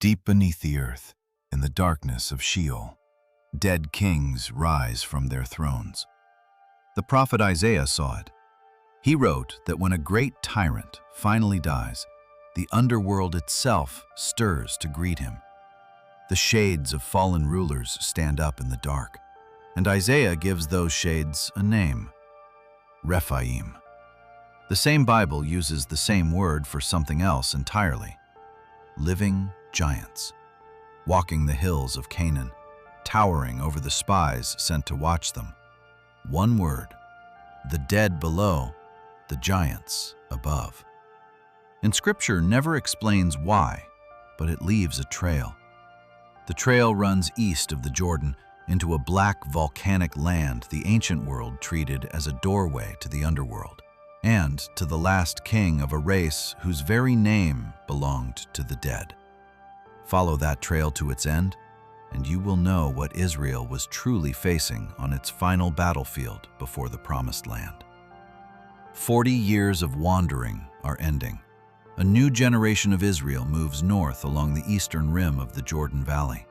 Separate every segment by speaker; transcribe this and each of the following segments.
Speaker 1: Deep beneath the earth, in the darkness of Sheol, dead kings rise from their thrones. The prophet Isaiah saw it. He wrote that when a great tyrant finally dies, the underworld itself stirs to greet him. The shades of fallen rulers stand up in the dark, and Isaiah gives those shades a name: Rephaim. The same Bible uses the same word for something else entirely: living giants, walking the hills of Canaan, towering over the spies sent to watch them. One word: the dead below, the giants above. And Scripture never explains why, but it leaves a trail. The trail runs east of the Jordan into a black volcanic land the ancient world treated as a doorway to the underworld, and to the last king of a race whose very name belonged to the dead. Follow that trail to its end, and you will know what Israel was truly facing on its final battlefield before the Promised Land. 40 years of wandering are ending. A new generation of Israel moves north along the eastern rim of the Jordan Valley.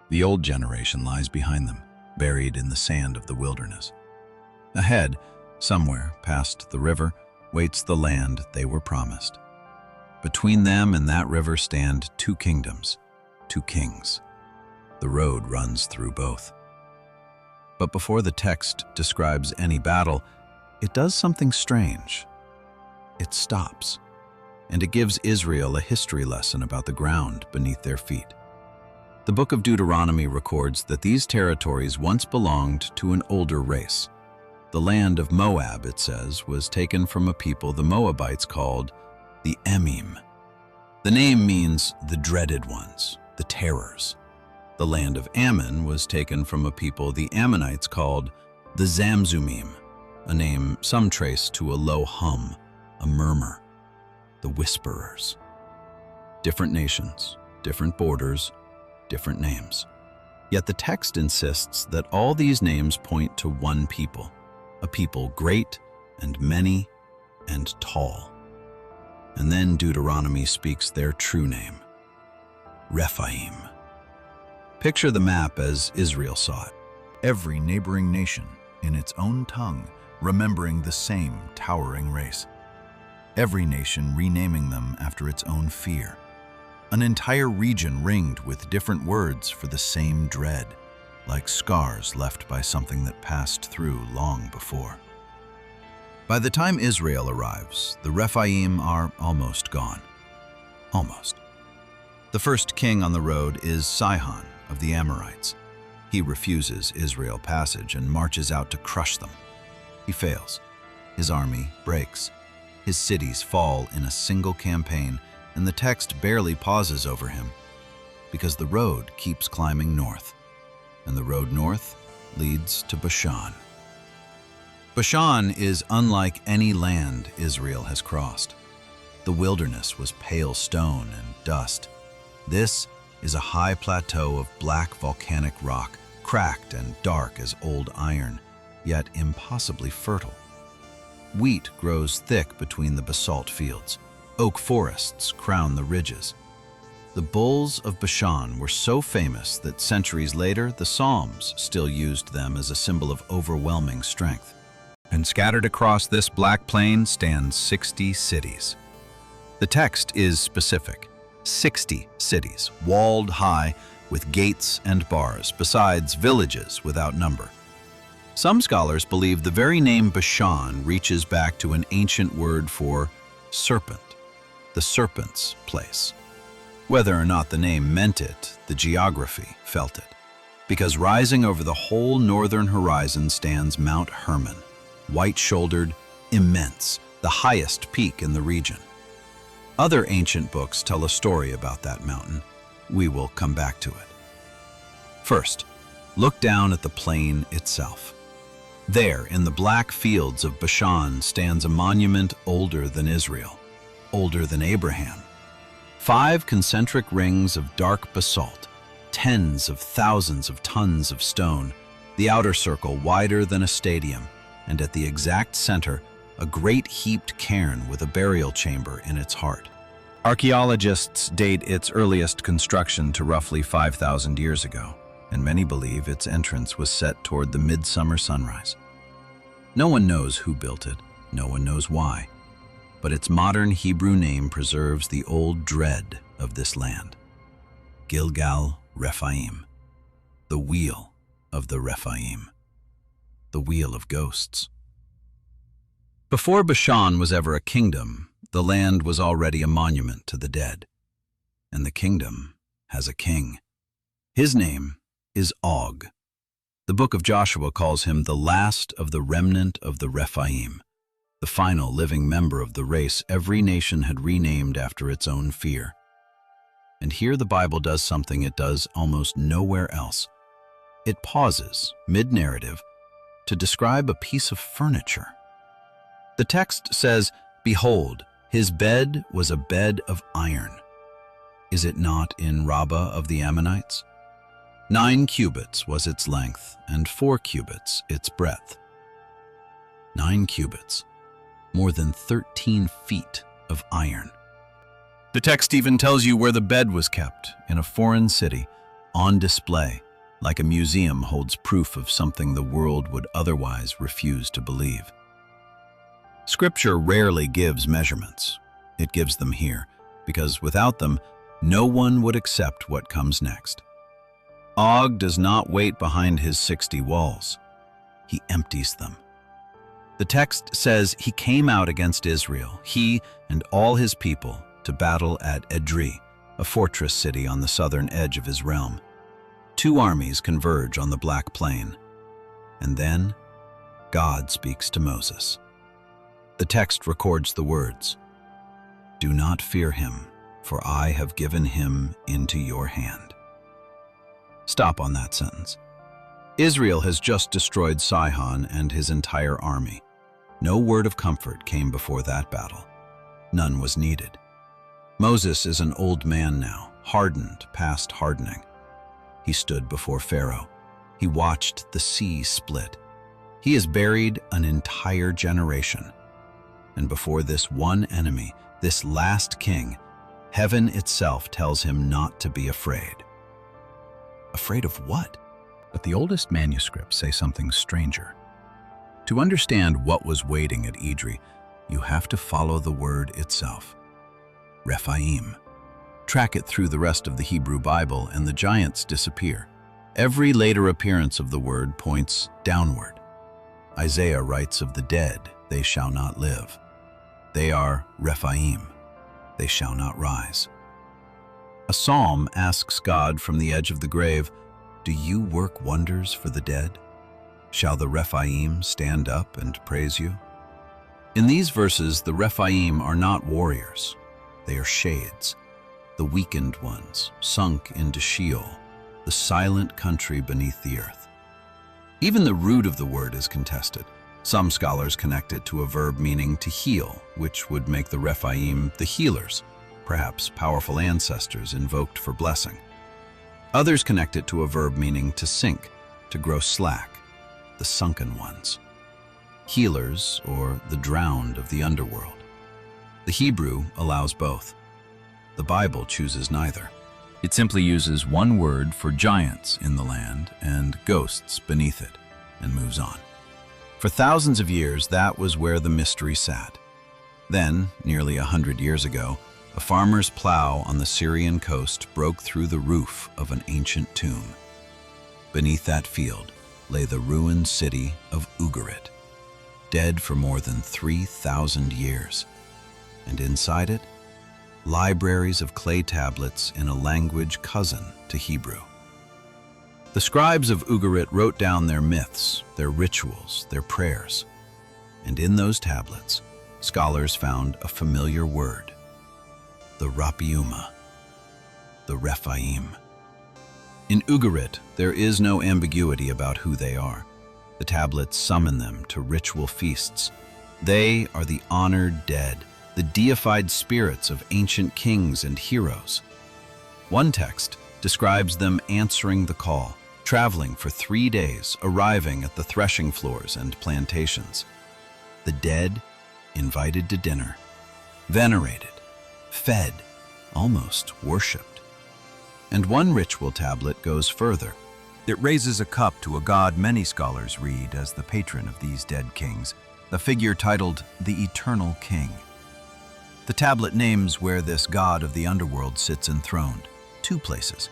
Speaker 1: The old generation lies behind them, buried in the sand of the wilderness. Ahead, somewhere past the river, waits the land they were promised. Between them and that river stand two kingdoms, two kings. The road runs through both. But before the text describes any battle, it does something strange. It stops, and it gives Israel a history lesson about the ground beneath their feet. The Book of Deuteronomy records that these territories once belonged to an older race. The land of Moab, it says, was taken from a people the Moabites called the Emim. The name means the dreaded ones, the terrors. The land of Ammon was taken from a people the Ammonites called the Zamzummim, a name some trace to a low hum, a murmur, the whisperers. Different nations, different borders, different names. Yet the text insists that all these names point to one people, a people great and many and tall. And then Deuteronomy speaks their true name: Rephaim. Picture the map as Israel saw it. Every neighboring nation, in its own tongue, remembering the same towering race. Every nation renaming them after its own fear. An entire region ringed with different words for the same dread, like scars left by something that passed through long before. By the time Israel arrives, the Rephaim are almost gone. Almost. The first king on the road is Sihon of the Amorites. He refuses Israel passage and marches out to crush them. He fails. His army breaks. His cities fall in a single campaign, and the text barely pauses over him, because the road keeps climbing north, and the road north leads to Bashan. Bashan is unlike any land Israel has crossed. The wilderness was pale stone and dust. This is a high plateau of black volcanic rock, cracked and dark as old iron, yet impossibly fertile. Wheat grows thick between the basalt fields. Oak forests crown the ridges. The bulls of Bashan were so famous that centuries later the Psalms still used them as a symbol of overwhelming strength. And scattered across this black plain stand 60 cities. The text is specific. 60 cities, walled high, with gates and bars, besides villages without number. Some scholars believe the very name Bashan reaches back to an ancient word for serpent, the serpent's place. Whether or not the name meant it, the geography felt it. Because rising over the whole northern horizon stands Mount Hermon, white-shouldered, immense, the highest peak in the region. Other ancient books tell a story about that mountain. We will come back to it. First, look down at the plain itself. There, in the black fields of Bashan, stands a monument older than Israel, older than Abraham. 5 concentric rings of dark basalt, tens of thousands of tons of stone, the outer circle wider than a stadium, and at the exact center, a great heaped cairn with a burial chamber in its heart. Archaeologists date its earliest construction to roughly 5,000 years ago, and many believe its entrance was set toward the midsummer sunrise. No one knows who built it, no one knows why, but its modern Hebrew name preserves the old dread of this land. Gilgal Rephaim, the wheel of the Rephaim, the wheel of ghosts. Before Bashan was ever a kingdom, the land was already a monument to the dead. And the kingdom has a king. His name is Og. The book of Joshua calls him the last of the remnant of the Rephaim, the final living member of the race every nation had renamed after its own fear. And here the Bible does something it does almost nowhere else. It pauses, mid-narrative, to describe a piece of furniture. The text says, "Behold, his bed was a bed of iron." Is it not in Rabbah of the Ammonites? 9 cubits was its length, and 4 cubits its breadth. 9 cubits, more than 13 feet of iron. The text even tells you where the bed was kept, in a foreign city, on display, like a museum holds proof of something the world would otherwise refuse to believe. Scripture rarely gives measurements. It gives them here, because without them, no one would accept what comes next. Og does not wait behind his 60 walls. He empties them. The text says he came out against Israel, he and all his people, to battle at Edrei, a fortress city on the southern edge of his realm. 2 armies converge on the Black Plain. And then, God speaks to Moses. The text records the words, "Do not fear him, for I have given him into your hand." Stop on that sentence. Israel has just destroyed Sihon and his entire army. No word of comfort came before that battle. None was needed. Moses is an old man now, hardened past hardening. He stood before Pharaoh. He watched the sea split. He has buried an entire generation. And before this one enemy, this last king, heaven itself tells him not to be afraid. Afraid of what? But the oldest manuscripts say something stranger. To understand what was waiting at Edrei, you have to follow the word itself. Rephaim. Track it through the rest of the Hebrew Bible and the giants disappear. Every later appearance of the word points downward. Isaiah writes of the dead, "They shall not live." They are Rephaim. They shall not rise. A psalm asks God from the edge of the grave, "Do you work wonders for the dead? Shall the Rephaim stand up and praise you?" In these verses, the Rephaim are not warriors. They are shades, the weakened ones, sunk into Sheol, the silent country beneath the earth. Even the root of the word is contested. Some scholars connect it to a verb meaning to heal, which would make the Rephaim the healers, perhaps powerful ancestors invoked for blessing. Others connect it to a verb meaning to sink, to grow slack, the sunken ones. Healers, or the drowned of the underworld. The Hebrew allows both. The Bible chooses neither. It simply uses one word for giants in the land and ghosts beneath it, and moves on. For thousands of years, that was where the mystery sat. Then, nearly 100 years ago, a farmer's plow on the Syrian coast broke through the roof of an ancient tomb. Beneath that field lay the ruined city of Ugarit, dead for more than 3,000 years. And inside it, libraries of clay tablets in a language cousin to Hebrew. The scribes of Ugarit wrote down their myths, their rituals, their prayers. And in those tablets, scholars found a familiar word, the Rapiuma, the Rephaim. In Ugarit, there is no ambiguity about who they are. The tablets summon them to ritual feasts. They are the honored dead, the deified spirits of ancient kings and heroes. One text describes them answering the call, traveling for 3 days, arriving at the threshing floors and plantations. The dead, invited to dinner, venerated, fed, almost worshipped. And one ritual tablet goes further. It raises a cup to a god many scholars read as the patron of these dead kings, a figure titled the Eternal King. The tablet names where this god of the underworld sits enthroned, 2 places.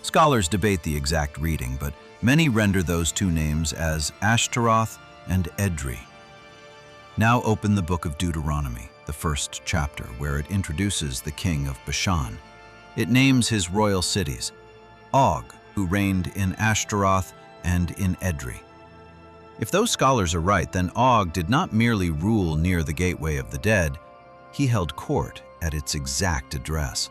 Speaker 1: Scholars debate the exact reading, but many render those 2 names as Ashtaroth and Edrei. Now open the Book of Deuteronomy, the 1st chapter, where it introduces the king of Bashan. It names his royal cities, Og, who reigned in Ashtaroth and in Edrei. If those scholars are right, then Og did not merely rule near the gateway of the dead, he held court at its exact address.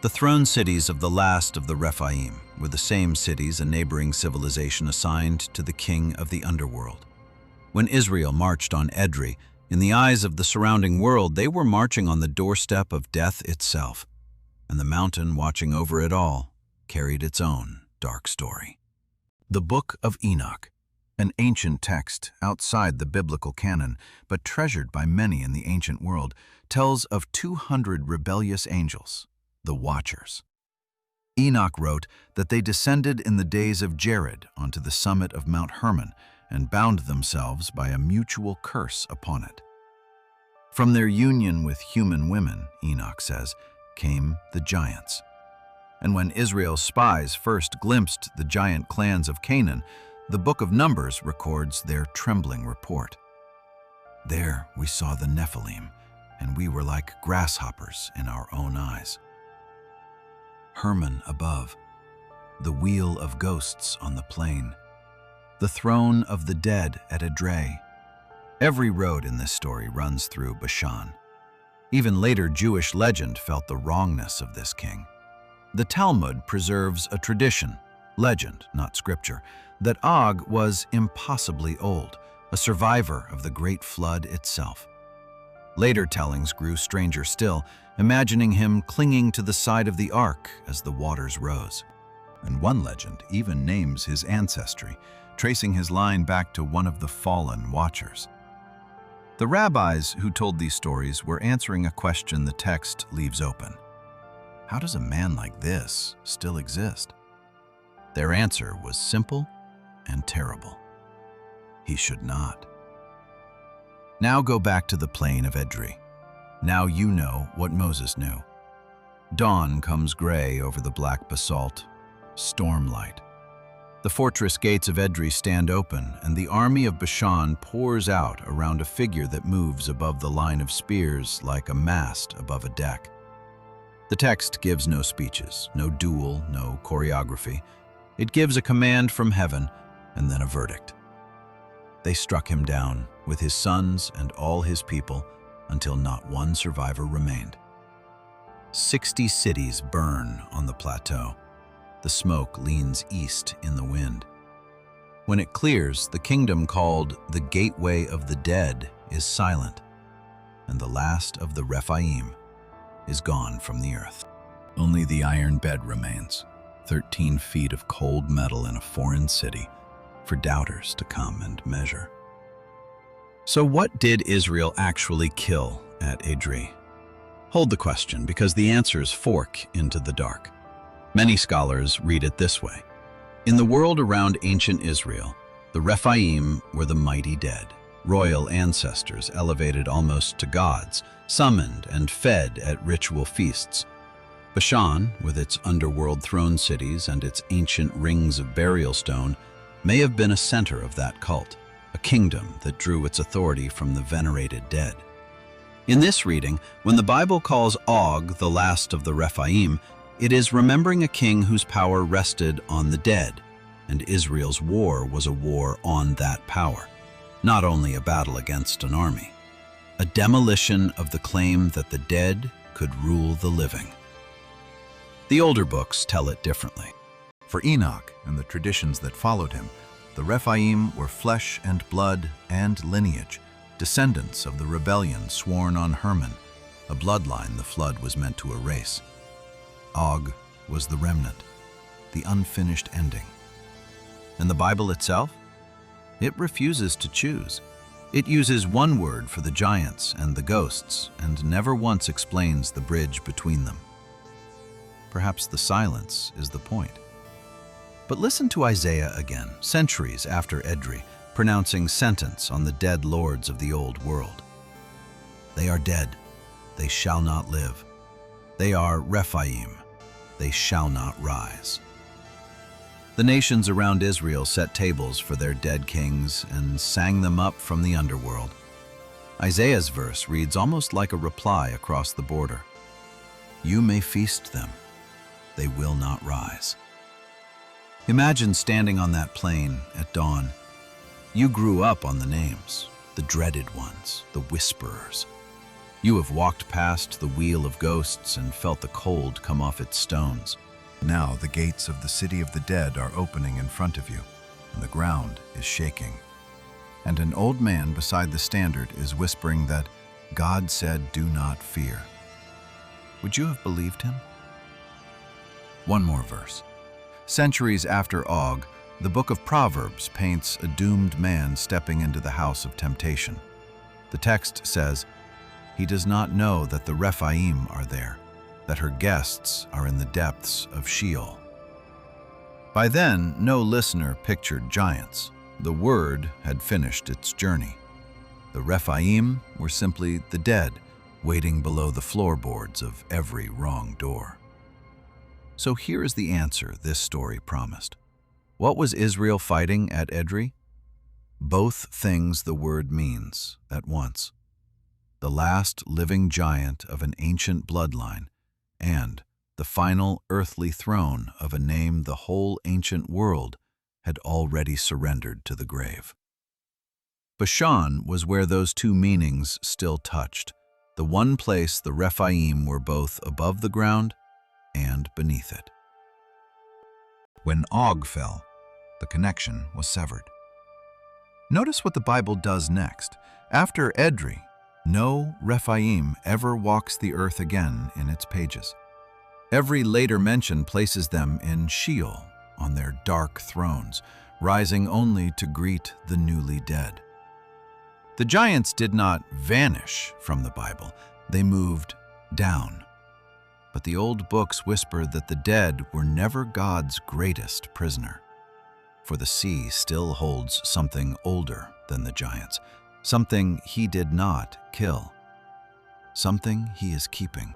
Speaker 1: The throne cities of the last of the Rephaim were the same cities a neighboring civilization assigned to the king of the underworld. When Israel marched on Edrei, in the eyes of the surrounding world, they were marching on the doorstep of death itself, and the mountain watching over it all carried its own dark story. The Book of Enoch, an ancient text outside the biblical canon, but treasured by many in the ancient world, tells of 200 rebellious angels, the Watchers. Enoch wrote that they descended in the days of Jared onto the summit of Mount Hermon and bound themselves by a mutual curse upon it. From their union with human women, Enoch says, came the giants. And when Israel's spies first glimpsed the giant clans of Canaan, the Book of Numbers records their trembling report. There we saw the Nephilim, and we were like grasshoppers in our own eyes. Hermon above, the wheel of ghosts on the plain, the throne of the dead at Edrei. Every road in this story runs through Bashan. Even later Jewish legend felt the wrongness of this king. The Talmud preserves a tradition, legend, not scripture, that Og was impossibly old, a survivor of the great flood itself. Later tellings grew stranger still, imagining him clinging to the side of the ark as the waters rose. And one legend even names his ancestry, tracing his line back to one of the fallen Watchers. The rabbis who told these stories were answering a question the text leaves open. How does a man like this still exist? Their answer was simple and terrible. He should not. Now go back to the plain of Edrei. Now you know what Moses knew. Dawn comes gray over the black basalt, stormlight. The fortress gates of Edrei stand open, and the army of Bashan pours out around a figure that moves above the line of spears like a mast above a deck. The text gives no speeches, no duel, no choreography. It gives a command from heaven and then a verdict. They struck him down with his sons and all his people until not one survivor remained. 60 cities burn on the plateau. The smoke leans east in the wind. When it clears, the kingdom called the Gateway of the Dead is silent, and the last of the Rephaim is gone from the earth. Only the iron bed remains, 13 feet of cold metal in a foreign city, for doubters to come and measure. So what did Israel actually kill at Edrei? Hold the question, because the answers fork into the dark. Many scholars read it this way. In the world around ancient Israel, the Rephaim were the mighty dead, royal ancestors elevated almost to gods, summoned and fed at ritual feasts. Bashan, with its underworld throne cities and its ancient rings of burial stone, may have been a center of that cult, a kingdom that drew its authority from the venerated dead. In this reading, when the Bible calls Og the last of the Rephaim, it is remembering a king whose power rested on the dead, and Israel's war was a war on that power, not only a battle against an army, a demolition of the claim that the dead could rule the living. The older books tell it differently.
Speaker 2: For Enoch and the traditions that followed him, the Rephaim were flesh and blood and lineage, descendants of the rebellion sworn on Hermon, a bloodline the flood was meant to erase. Og was the remnant, the unfinished ending. And the Bible itself? It refuses to choose. It uses one word for the giants and the ghosts and never once explains the bridge between them. Perhaps the silence is the point. But listen to Isaiah again, centuries after Edrei, pronouncing sentence on the dead lords of the old world. They are dead, they shall not live. They are Rephaim, they shall not rise. The nations around Israel set tables for their dead kings and sang them up from the underworld. Isaiah's verse reads almost like a reply across the border. You may feast them, they will not rise. Imagine standing on that plain at dawn. You grew up on the names, the dreaded ones, the whisperers. You have walked past the wheel of ghosts and felt the cold come off its stones.
Speaker 1: Now the gates of the city of the dead are opening in front of you, and the ground is shaking. And an old man beside the standard is whispering that God said, "Do not fear." Would you have believed him? One more verse. Centuries after Og, the Book of Proverbs paints a doomed man stepping into the house of temptation. The text says, "He does not know that the Rephaim are there, that her guests are in the depths of Sheol." By then, no listener pictured giants. The word had finished its journey. The Rephaim were simply the dead, waiting below the floorboards of every wrong door. So here is the answer this story promised. What was Israel fighting at Edrei? Both things the word means at once. The last living giant of an ancient bloodline, and the final earthly throne of a name the whole ancient world had already surrendered to the grave. Bashan was where those two meanings still touched, the one place the Rephaim were both above the ground and beneath it.
Speaker 2: When Og fell, the connection was severed.
Speaker 1: Notice what the Bible does next. After Edrei, no Rephaim ever walks the earth again in its pages. Every later mention places them in Sheol, on their dark thrones, rising only to greet the newly dead. The giants did not vanish from the Bible, they moved down. But the old books whisper that the dead were never God's greatest prisoner. For the sea still holds something older than the giants, something he did not kill, something he is keeping.